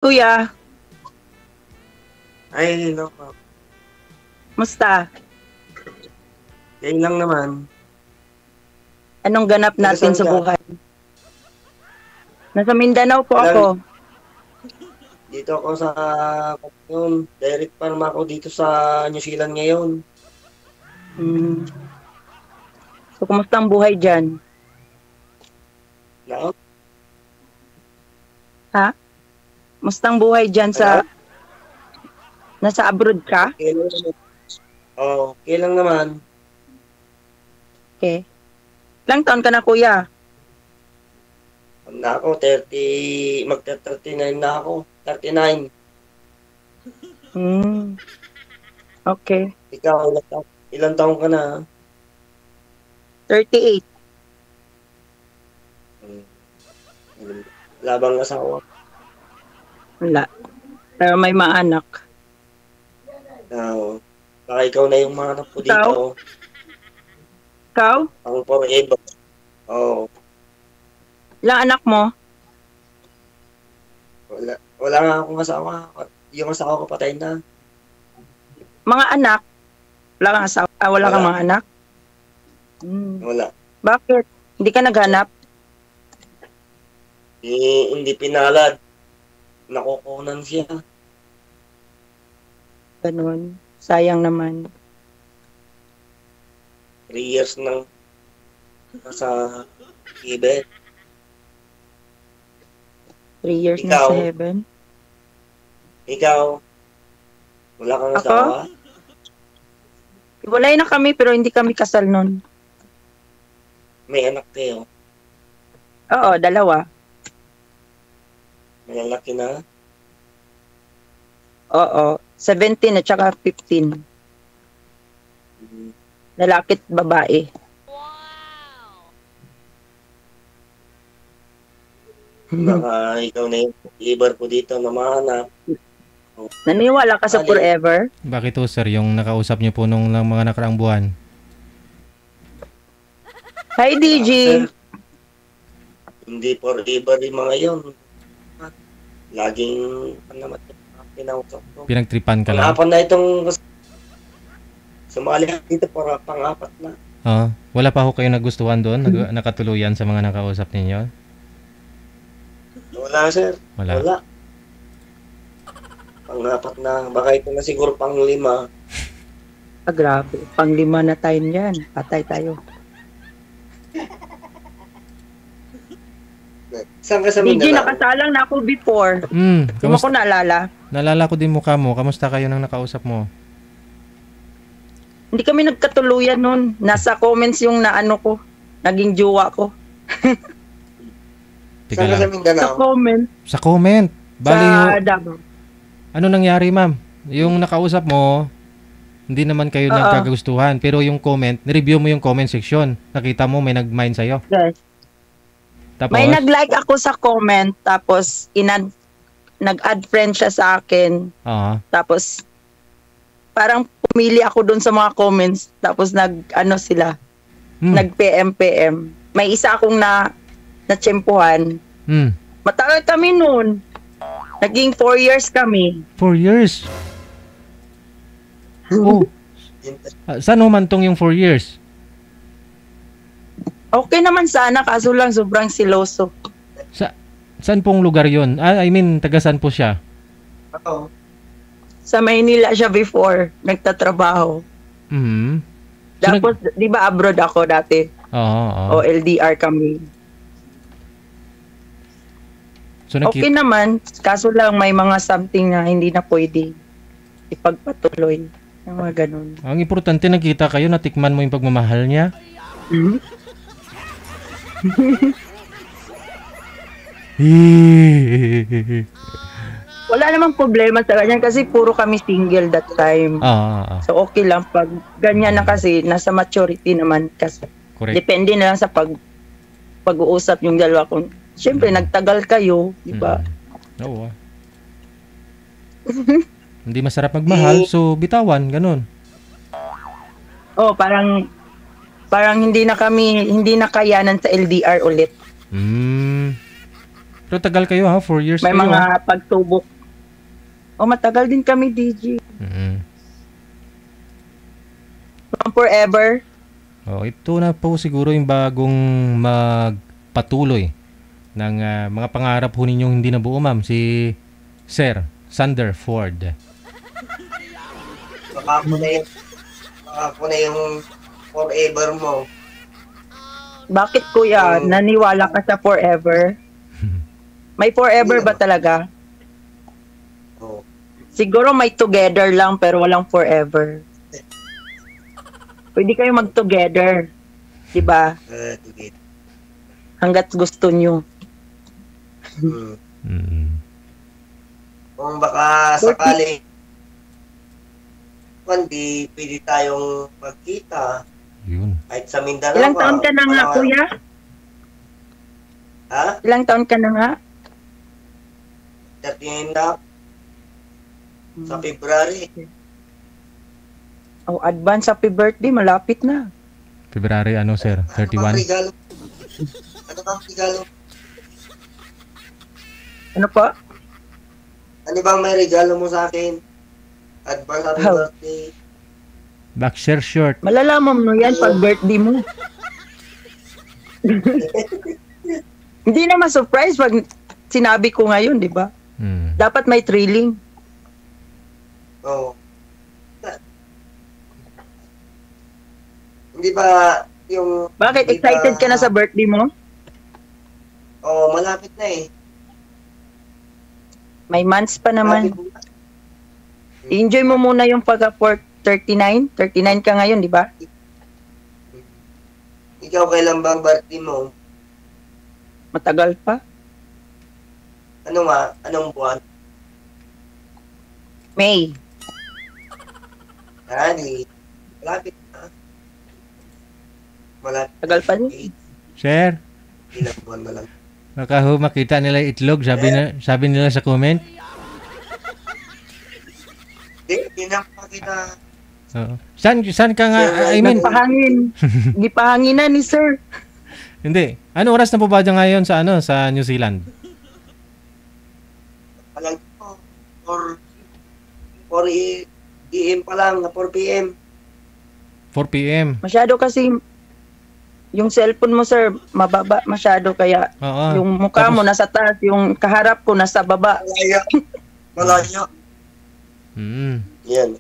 Kuya, Ay, no. musta? Yan lang naman. Anong ganap Taga natin saan sa ka? buhay? Nasa Mindanao po ako. Walang, dito ako sa yun. Direct farm ako dito sa New Zealand ngayon. Hmm. So, kumusta ang buhay dyan? Na, Ha? Kumusta ang buhay dyan ano? sa... Nasa abroad ka? Okay lang naman. Oh, okay lang naman. Okay. Ilang taon ka na, kuya? Na ako, 30, magta-39 na ako. 39. Hmm. Okay. Ikaw, ilang taong ka na? 38. Hmm. Labang asawa. Wala. Pero may maanak. Na, baka ikaw na yung mga anak ko Ikaw? dito. Ikaw? Ang forever. Oh, Ilang anak mo? wala nga akong asawa. Yung asawa ko patay na. Mga anak? Wala kang asawa? Wala kang Wala. mga anak? Hmm. Wala. Bakit? Hindi ka naghanap? Hindi pinalad. Nakukunan siya. Ganun. Sayang naman. 3 years nang nasa Tibet. 3 years na Ikaw? sa heaven. Ikaw, wala kang Ako? asawa? Iwalay na kami pero hindi kami kasal nun. May anak kayo? Oo, dalawa. May lalaki na? Oo, 17 at saka 15. Hmm. Lalaki at babae. Baka ikaw na yung ibar ko dito na mahanap. Naniwala ka sa Bali. forever? Bakit ho, sir, yung nakausap niyo po nung lang mga nakaraang buwan? Hi, DG. Sir, hindi forever yung mga yun. Laging, ano naman, pinausap ko. Pinagtripan ka lang? Pang-apat na itong sumali dito para pang-apat na. Wala pa ho kayo nagustuhan doon? Nakatuluyan sa mga nakausap ninyo? Wala, sir. Wala. Wala. Pang-apat na. Baka ito na siguro pang-5. Ah, grabe. Pang-5 na tayo niyan. Patay tayo. Saan ka sa DG, Mindanao? nakasalang na ako before. Hindi mo ko Kamusta? naalala. Naalala ko din mukha mo. Kamusta kayo nang nakausap mo? Hindi kami nagkatuluyan nun. Nasa comments yung naano ko. Naging jowa ko. Tiga Saan ka sa lang. Sa Mindanao? comment. Sa comment. Bali ho, Sa Davao. ano nangyari, ma'am? Yung nakausap mo, hindi naman kayo Oo. nagkagustuhan. Pero yung comment, nireview mo yung comment section. Nakita mo may nag-mind sa'yo. Yes. Tapos, May nag-like ako sa comment. Tapos, nag-add friend siya sa akin. Oo. Tapos, parang pumili ako dun sa mga comments. Tapos, sila. Nag-PM-PM. May isa akong na-tsempuhan. Matagal kami noon. Naging 4 years kami. 4 years. Oh, saan humantong yung 4 years? Okay naman sana, kaso lang sobrang siloso. Saan pong lugar yon? I mean, taga saan po siya? Ako. Sa Maynila siya before, nagtatrabaho. Mhm. Tapos, di ba abroad ako dati? Oo. O LDR kami. So, Okay naman, kaso lang may mga something na hindi na pwede ipagpatuloy. Yung mga ganun. ang importante, nakita kayo, natikman mo yung pagmamahal niya. Wala namang problema sa ganyan kasi puro kami single that time. So okay lang pag ganyan na kasi nasa maturity naman kasi. Correct. Depende na lang sa pag-uusap yung dalawa kung siyempre nagtagal kayo, di ba? Oo. Hindi masarap magmahal, so bitawan, ganun. Oh, parang hindi na kayanan sa LDR ulit. Pero tagal kayo ha, 4 years May kayo. mga pagtubok. Matagal din kami, DJ. Forever. Ito na po siguro yung bagong magpatuloy ng mga pangarap ho ninyong hindi nabuo, ma'am. Si Sir Sander Ford. Baka po na yung forever mo. Bakit kuya, naniwala ka sa forever? May forever ba talaga? Oo. Siguro may together lang pero walang forever. Pwede kayo mag-together. Diba? Together. Hanggat gusto nyo. Kung baka sakali hindi pwede tayong magkita. Yun. Kahit sa Mindanao. Ilang taon ka na nga, kuya? Ha? Ilang taon ka na nga? 39 na. Sa February. Oh, advance happy birthday. Malapit na. February ano, sir? 31? Ano bang regalo? Ano po? Ano bang may regalo mo sa akin? Advance happy birthday. Boxer short. Malalaman mo yan pag birthday mo. Hindi na ma-surprise pag sinabi ko ngayon, di ba? Dapat may thrilling. Oo. Hindi ba yung... Bakit? Excited ka na sa birthday mo? Oo, malapit na eh. May months pa naman. Malapit na. Enjoy mo muna yung pagka-39. 39 ka ngayon, di ba? Ikaw kailan bang birthday mo? Matagal pa. Ano nga? Anong buwan? May. Di. Malapit na. Malapit. Tagal pa din. Sir, Ilang buwan na lang. baka ho makita nila yung itlog, sabi nila sa comment. Hindi na makita. Oo. Saan ka nga? I mean, Nagpahangin. Gipahangin na ni sir. hindi. Ano oras na po ba dyan ngayon sa sa New Zealand? Alam ko, 4 AM pa lang, 4 PM. 4 p.m. Masyado kasi yung cellphone mo sir, mababa masyado kaya Oo. yung mukha mo Tapos- nasa taas, yung kaharap ko nasa baba. Malayo. Malayo. Yan.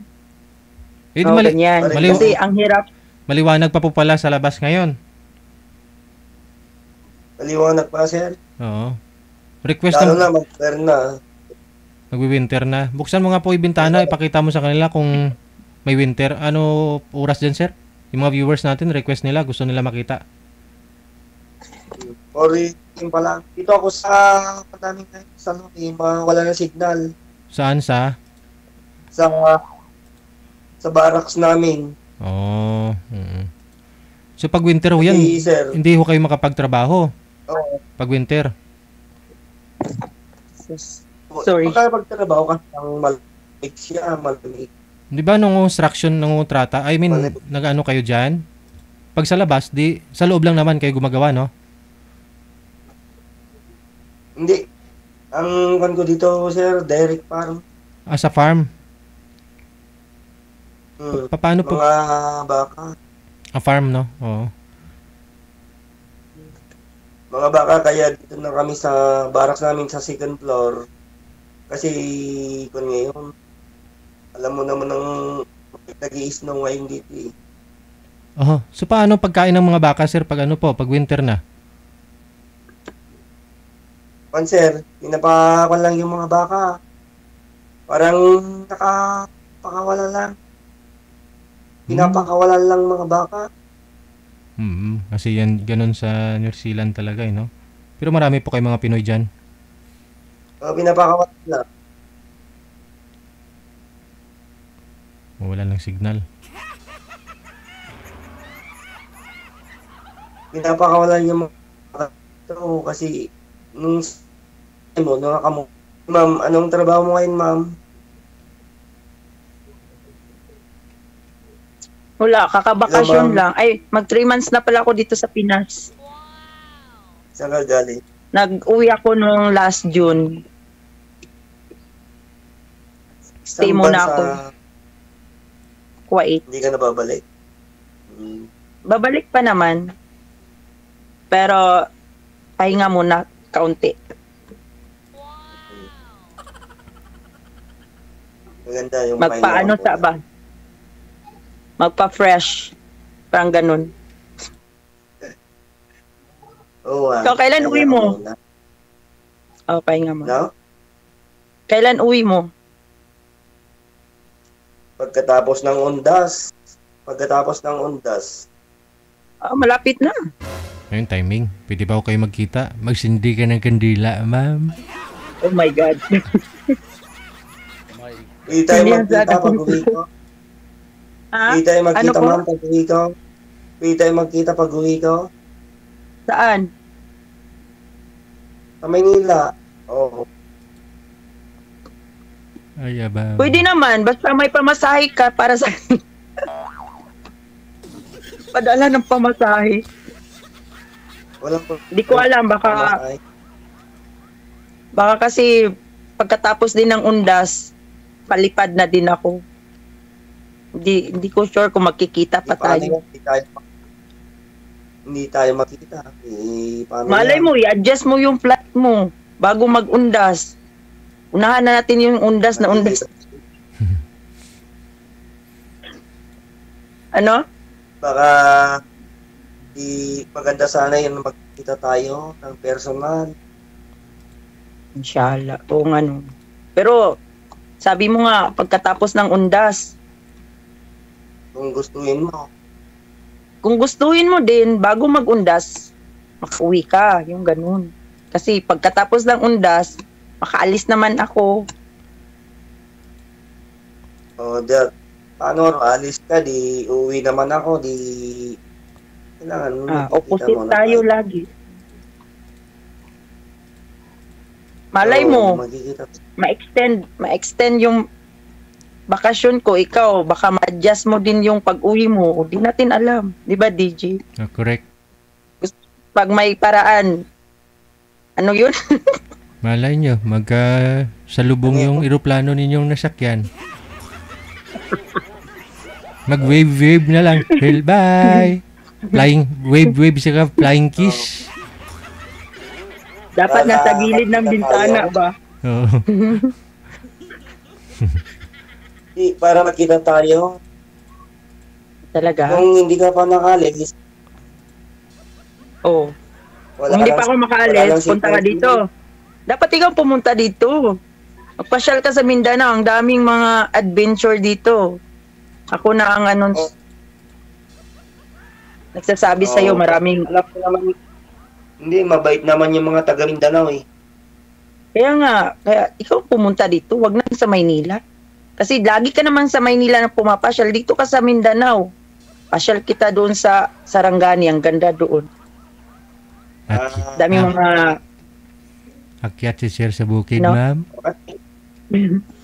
Eh, di Oh, ganyan. mali- Kasi ang hirap. maliwanag pa po pala sa labas ngayon. Maliwanag pa, sir. Oo. Request Lalo ng na, mag-fair na. magwi-winter na. Buksan mo nga po yung bintana, ipakita mo sa kanila kung may winter. Ano oras dyan, sir? Yung mga viewers natin, request nila, gusto nila makita. 4 AM pa lang. Dito ako sa madaming sa wala na signal. Saan sa? Sa barracks namin. Oo. So pag winter ho yan, Kasi, sir, hindi ho kayo makapagtrabaho. Oo. Pag winter. Sorry. Baka magtrabaho ka ng malamig siya, malamig. Di ba nung construction, nung trata, I mean, nag-ano kayo dyan? Pag sa labas, sa loob lang naman kayo gumagawa, no? Hindi. Ang kan ko dito, sir, direct farm. Sa farm? Paano po? Mga baka. Farm, no? Oo. Mga baka, kaya dito na kami sa barracks namin sa second floor. Kasi, kung ngayon, alam mo naman ang nag-i-snow ngayon dito eh. So paano pagkain ng mga baka, sir, pag pag winter na? Sir, pinapakawan lang yung mga baka. Parang nakapakawala lang. Pinapakawalan lang mga baka. Kasi yan, ganun sa New Zealand talaga, no? Pero marami po kayo mga Pinoy dyan. Pinapakawalan lang. Wala ng signal. Pinapakawalan yung mga baka. So, kasi, nung ma'am, anong trabaho mo ngayon, ma'am? Wala, kakabakasyon Hello, lang. Ay, mag 3 months na pala ako dito sa Pinas. Saan ka galing? Nag-uwi ako nung last June. Stay Saan muna bansa ako. Kuwait. hindi ka na babalik? Babalik pa naman. Pero, pahinga muna, kaunti. Maganda yung Magpaano pahinga sa mo. ba? Magpa-fresh. Parang ganun. Oo, So, kailan pahinga uwi ka mo? muna. Pahinga mo. No? Kailan uwi mo? Pagkatapos ng undas. Malapit na. Ayun, timing. Pwede ba ako kayo magkita? Magsindi ka ng kandila, ma'am. Oh my God. Pwede tayo Hindi yan magkita sa akin. pag uwi ko. Ha? Pwede tayo Ano magkita, po? ma'am, pag uwi ko. Pwede tayo magkita pag uwi ko. Saan? Sa Maynila. Oo. Ay, aba. Pwede naman. Basta may pamasahe ka para sa... Padala ng pamasahe. Walang Hindi ko alam. Baka kasi pagkatapos din ng undas, palipad na din ako. Hindi ko sure kung magkikita pa tayo. Hindi tayo makita. Paano Malay yan? mo, i-adjust mo yung flight mo bago mag-undas. Unahan na natin yung undas na undas. Ano? Baka maganda sana yun magkita tayo ng personal. Inshallah. Oo nga no. Pero, sabi mo nga, pagkatapos ng undas, Kung gustuin mo. kung gustuhin mo din, bago mag-undas, makauwi ka. Yung ganun. Kasi pagkatapos ng undas, makaalis naman ako. O, paano, alis ka, di uwi naman ako, di kailangan magkikita Opposite muna tayo lagi. Malay Oo, mo, magkikita. ma-extend yung bakasyon ko, ikaw, baka ma-adjust mo din yung pag-uwi mo. O, di natin alam. Di ba, DJ? Oh, correct. Pag may paraan, ano yun? Malay nyo, salubong yung eroplano ninyong nasakyan. Mag-wave-wave na lang. Well, bye! Flying, wave-wave saka flying kiss. Dapat nasa gilid ng bintana ba? Oo. Para makita tayo. Talaga? Kung hindi ka pa nakalis, Oo. wala Kung hindi lang- pa ako wala makaalis, lang punta ka security. dito. Dapat ikaw pumunta dito. Magpasyal ka sa Mindanao. Ang daming mga adventure dito. Ako na ang nagsasabi Oo. sa'yo, maraming... Alam ko naman, hindi, mabait naman yung mga taga Mindanao eh. Kaya ikaw pumunta dito. Wag na sa Maynila. Kasi lagi ka naman sa Maynila na pumapasyal. Dito ka sa Mindanao. Pasyal kita doon sa Sarangani. Ang ganda doon. Dami mga... Akyat si Sir sa bukid, No? ma'am.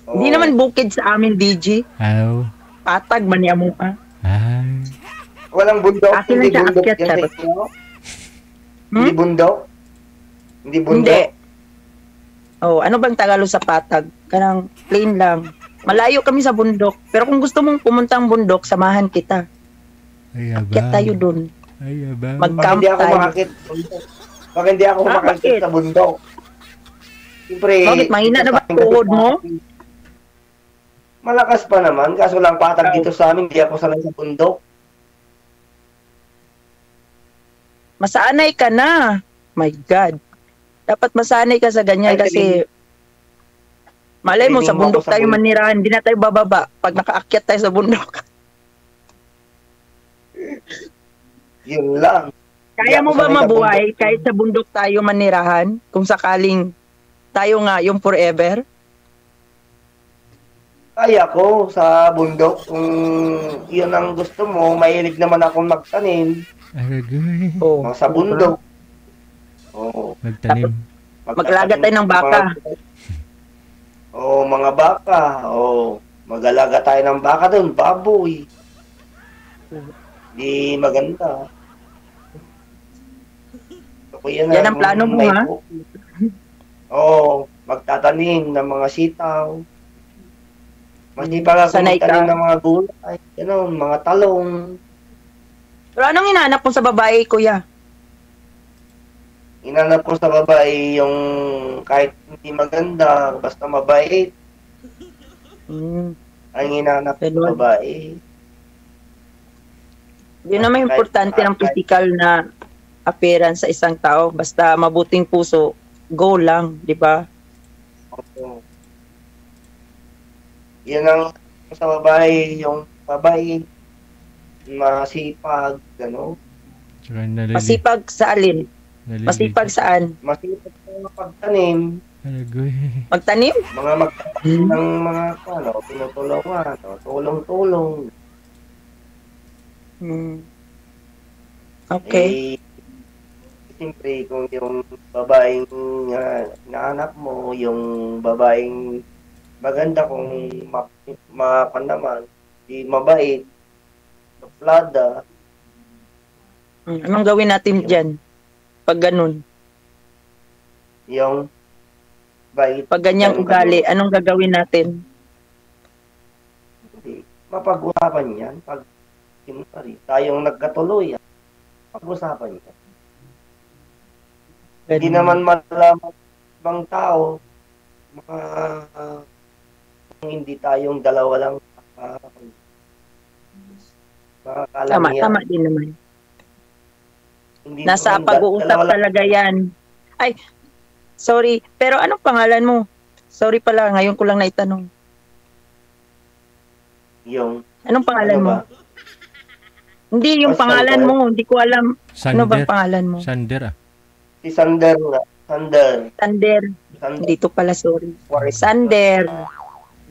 Hindi naman bukid sa amin, DJ. Aw. Patag man niya mo. Ay. Walang bundok, Akin hindi lang siya bundok akyat, yan sa charot. inyo? Hindi bundok? Hindi bundok? Hindi. Oh, ano bang Tagalog sa patag? Kanang plain lang. Malayo kami sa bundok. Pero kung gusto mong pumuntang bundok, samahan kita. Ay, Akyat tayo dun. Ay, aba. Bakit Mag-camp hindi ako tayo. makakit sa bundok? Bakit hindi ako makakit bakit? sa bundok? Siyempre, Bakit? Mahina na ba ang tuhod mo? Malakas pa naman, kaso lang patag dito sa amin, hindi ako sanay sa bundok. Masanay ka na. My God. Dapat masanay ka sa ganyan Ay, kasi malay mo, training sa mo bundok ako sa tayo bundok. manirahan. Hindi na tayo bababa pag nakaakyat tayo sa bundok. Yun lang. Kaya mo Hindi ako ba sanay sa mabuhay bundok. kahit sa bundok tayo manirahan? Kung sakaling tayo nga yung forever? Kaya ko sa bundok, kung yun ang gusto mo, mahilig naman akong magtanim. Aragay. Oh, Sa bundok. Oo. Magtanim. Mag-alaga tayo ng baka. Oo, mga baka. Oo. Mag-alaga tayo ng baka doon, baboy. Di maganda. Kuya Yan ang plano mo, ha? Oo, magtatanim ng mga sitaw. Masipag ako Sanay ka. magtanim ng mga gulay, mga talong. Pero anong hinahanap mo sa babae, kuya? Inanap ko sa babae yung kahit hindi maganda, basta mabait. Ang hinanap sa babae. Yun naman importante ng physical na appearance sa isang tao. Basta mabuting puso, go lang, di ba? Oo. Yan ang sa babae, yung babae masipag, Masipag sa alin? Masipag saan? Masipag sa pagtanim. Magtanim? Mga magtanim ng mga tinutulungan, tulong-tulong. Okay. Siyempre, kung yung babaeng hinahanap mo, yung babaeng maganda kung naman, di mabait, suplada. Anong gawin natin dyan? Pag ganun? Yung bait. Pag ganyang ugali, anong gagawin natin? Mapag-usapan yan. Pag tayong nagkatuloy, pag-usapan yan. Hindi naman malaman ibang tao, kung hindi tayong dalawa lang, tama din naman. Nasa pag-uusap talaga yan. Ay, sorry, pero anong pangalan mo? Sorry pala, ngayon ko lang naitanong. Anong pangalan mo? Hindi, yung pangalan mo, hindi ko alam. Ano ba pangalan mo? Sander. Si Sander nga. Sander. Dito pala, sorry. Sander.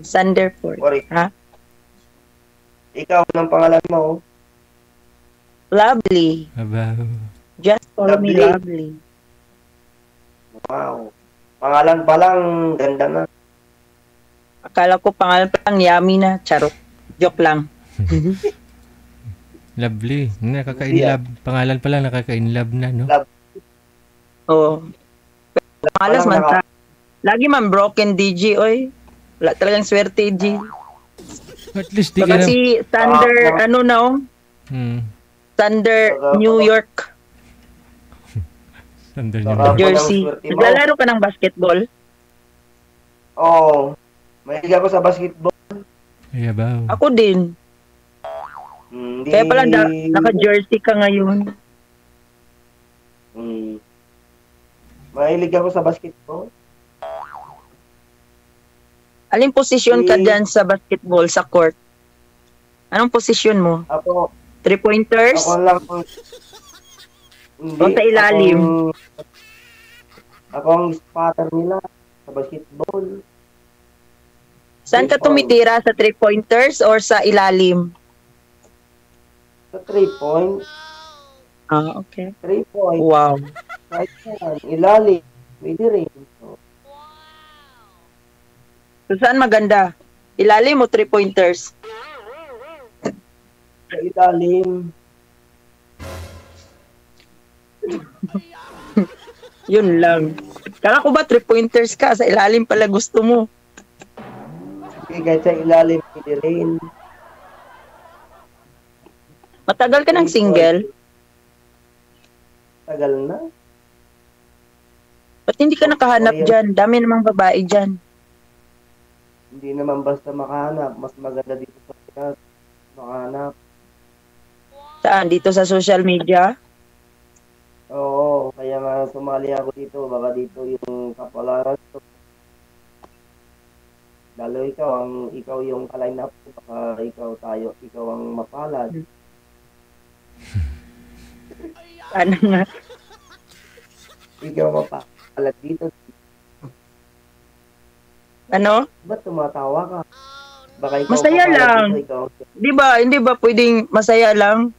Sander Ford. Ha? Ikaw, anong pangalan mo? Lovely. Just call me Lovely. Wow. Pangalan pa lang, ganda na. Akala ko pangalan pa lang, yummy na. Charot. Joke lang. Lovely. Nakaka-inlove. Pangalan pa lang, nakaka-inlove na, no? Oo. Malas man ta. Lagi man broken DJ, oy. Wala talagang swerte, G. At least di baka si Thunder, Thunder, New York. Thunder, New York. Jersey. Naglalaro ka ng basketball? Oo. Mahilig ako sa basketball. Yabaw. Ako din. Kaya pala naka-jersey ka ngayon. Mahilig ako sa basketball. Aling posisyon ka dyan sa basketball, sa court? Anong posisyon mo? Ako. 3-pointers? Ako lang. O sa ilalim? Ako ang spotter nila sa basketball. Saan ka tumitira? Sa 3-pointers or sa ilalim? Sa 3-point. Okay. 3-point. Wow. Right yan. Ilalim. Pwede rin. So, saan maganda? Ilalim o 3-pointers? Sa ilalim. Yun lang. Kala ko ba 3-pointers ka? Sa ilalim pala gusto mo. Kahit sa ilalim, pwede rin. Matagal ka ng single? Tagal na. Ba't hindi ka nakahanap dyan? Dami namang babae dyan. Hindi naman basta makahanap. Mas maganda dito sa Pinas. Makahanap. Saan? Dito sa social media? Oo. Kaya nga sumali ako dito. Baka dito yung kapalaran. Lalo ikaw yung ka-line up. Baka ikaw ang mapalad. Ano nga? Ikaw mapalad dito. Ano? Ba't tumatawa ka? Baka ikaw masaya lang. Di ba? Hindi ba pwedeng masaya lang?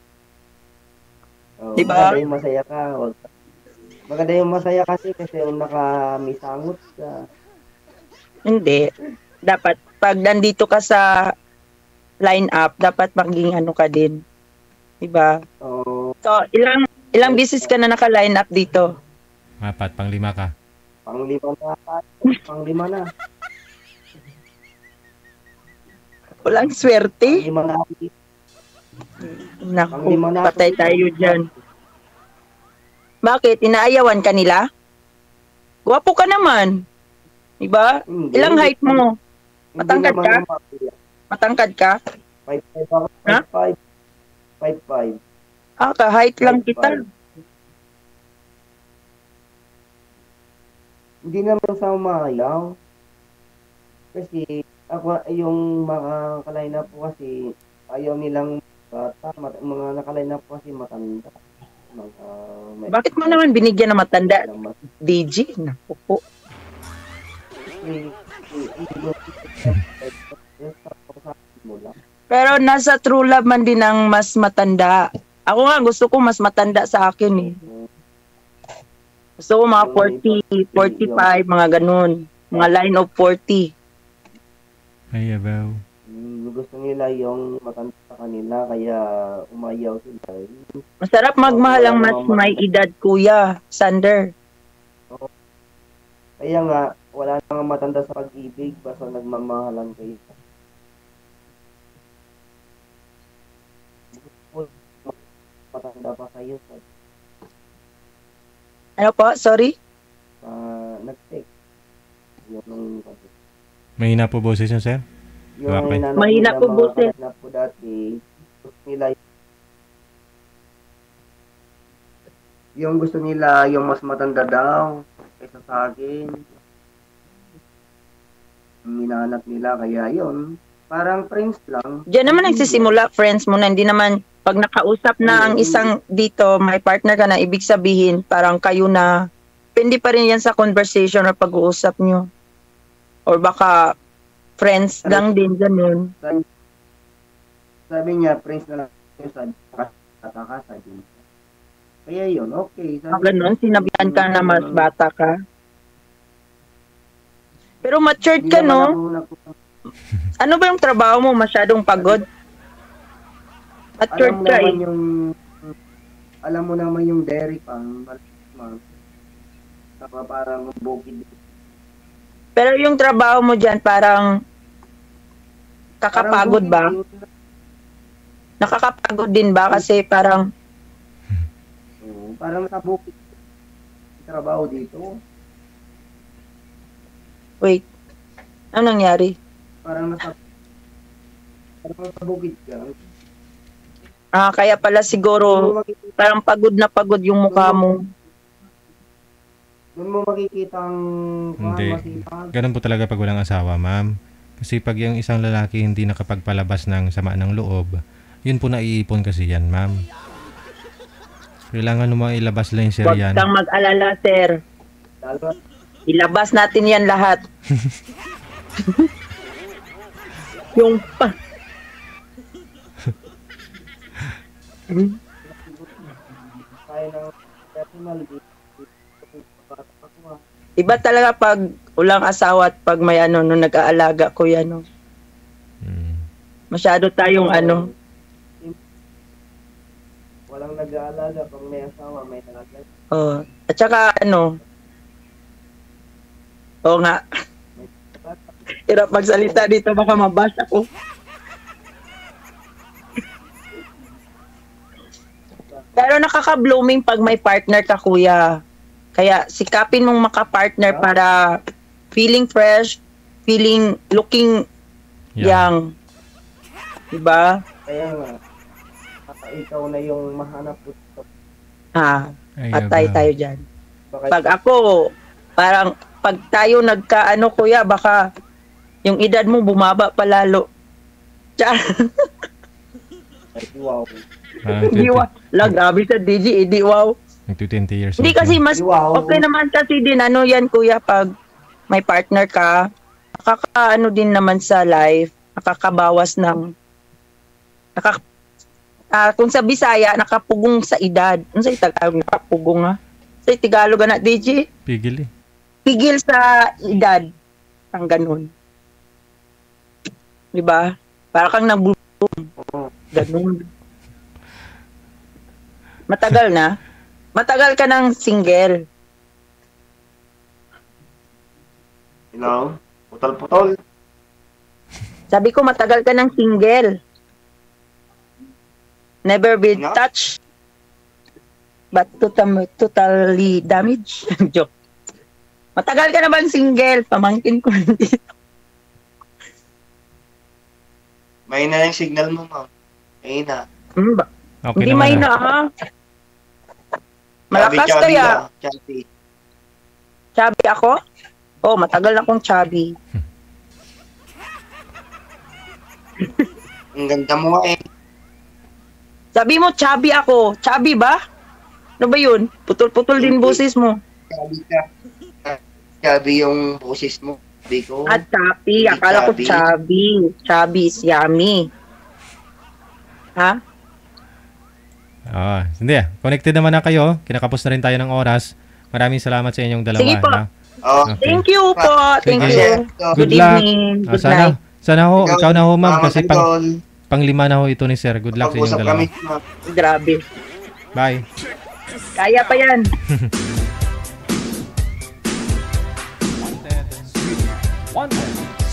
Di ba? Maganda yung masaya ka. Maganda yung masaya kasi yung nakamisangot ka. Hindi. Dapat, pag nandito ka sa line-up, dapat maging ano ka din. Diba? Oo. So, ilang business ka na naka-line up dito? 4, pang-5 ka. Pang-5 na. Walang swerte. Pang-5 na. Naku, Pang-5 na. patay tayo dyan. Bakit? Inaayawan ka nila? Gwapo ka naman. Diba? Hindi. Ilang height mo? Hindi Matangkad naman ka? yung mafia. Matangkad ka? 5'5 ako. Ha? 5'5. Ka-height lang kita. Hindi naman sa umayaw. Kasi ako yung mga kaline up po kasi ayaw nilang bata. Mga nakaline up po kasi matanda. Bakit mo naman binigyan ng matanda? DG? Naku po. Pero nasa true love man din ang mas matanda. Ako nga gusto ko mas matanda sa akin eh. Gusto ko mga 40, 45, mga ganun. Mga line of 40. Ay, abaw. Gusto nila yung matanda sa kanila kaya umayaw sila. Masarap magmahal ang mas may edad, Kuya Sander. Kaya nga, wala nang matanda sa pag-ibig basta nagmamahalan kayo. Matanda pa kayo. Ano po? Sorry? Nag-text. Yung Mahina po boses yun, sir? yung Okay. Mahina po boses. Na po dati, gusto nila yung gusto nila yung mas matanda daw kaysa sa akin. Yung minanap nila kaya yun. Parang friends lang. Diyan naman nagsisimula, friends mo na. Hindi naman, pag nakausap na ang isang dito, may partner ka na, ibig sabihin, parang kayo na, hindi pa rin yan sa conversation or pag-uusap nyo. Or baka, friends lang din, ganun. Sabi niya, friends na lang yung sabi niya. Kaya yun, okay. Ganun, sinabihan ka na mas bata ka. Pero matured ka, no? Ano ba yung trabaho mo? Masyadong pagod? Matured ka eh. Alam mo naman yung dairy pang parang bukid. Pero yung trabaho mo dyan, parang kakapagod ba? Nakakapagod din ba? Kasi parang parang sa bukid trabaho dito. wait, ano nangyari? Parang nasa bukid ka. Kaya pala siguro parang pagod na pagod yung mukha mo. Doon mo makikita ang Hindi. Ganun po talaga pag walang asawa, ma'am. Kasi pag yung isang lalaki hindi nakapagpalabas ng sama ng loob, yun po naiipon kasi yan, ma'am. Kailangan mo ilabas lang yung sir Huwag yan. kang mag-alala, sir. Ilabas natin yan lahat. Yung pa. Iba talaga pag ulang asawa at pag may ano, nung nag-aalaga ko yan. No? Masyado tayong ano. Walang nag-aalaga pag may asawa, may talaga. Oh. At saka ano. Oo nga. Hirap magsalita dito, baka mabasa ko. Pero nakaka-blooming pag may partner ka, kuya. Kaya sikapin mong maka-partner para feeling fresh, looking young. Diba? Kaya nga, ikaw na yung mahanap ko. Patay tayo dyan. Pag ako, parang pag tayo nagkaano, kuya, baka yung edad mo bumaba pa lalo. Wow. Hindi wow. Grabe sa DG, hindi wow. Nag-20 years old. Hindi kasi mas okay naman kasi din ano yan, kuya, pag may partner ka, nakakaano din naman sa life, nakakabawas ng kung sa Bisaya, nakapugong sa edad. Ano sa Tagalog? Nakapugong ha? Sa Tagalog na, DJ? Pigil eh. Pigil sa edad. Ang ganun. Diba? Para kang nabulong. Ganun. Matagal na. Matagal ka ng single. You know? Putol-putol. Sabi ko, matagal ka ng single. Never been No? touched. But totally damaged. Joke. Matagal ka na bang single? Pamangkin ko dito. May na yung signal mo, ma'am. May na. Okay Hindi naman may na, ha? Malakas Chubby kaya. ka. Chubby. Chubby ako? Oh, matagal na akong chubby. Ang ganda mo nga eh. Sabi mo, chubby ako. Chubby ba? Ano ba yun? Putol-putol din boses mo. Chubby ka. Chubby yung boses mo. Sabi ko. At chubby. Akala ko chubby. Chubby is yummy. Ha? Hindi. Connected naman na kayo. Kinakapos na rin tayo ng oras. Maraming salamat sa inyong dalawa. Sige po. No? Oh, Okay. Thank you po. Thank Sige. you. Good Good luck. evening. Good night. Sana ho, ikaw na ho ma'am kasi Idol. panglima na ho ito ni Sir. Good luck sa inyong Pag-usap dalawa. kami, ma'am. Grabe. Bye. Kaya pa yan. Wanted.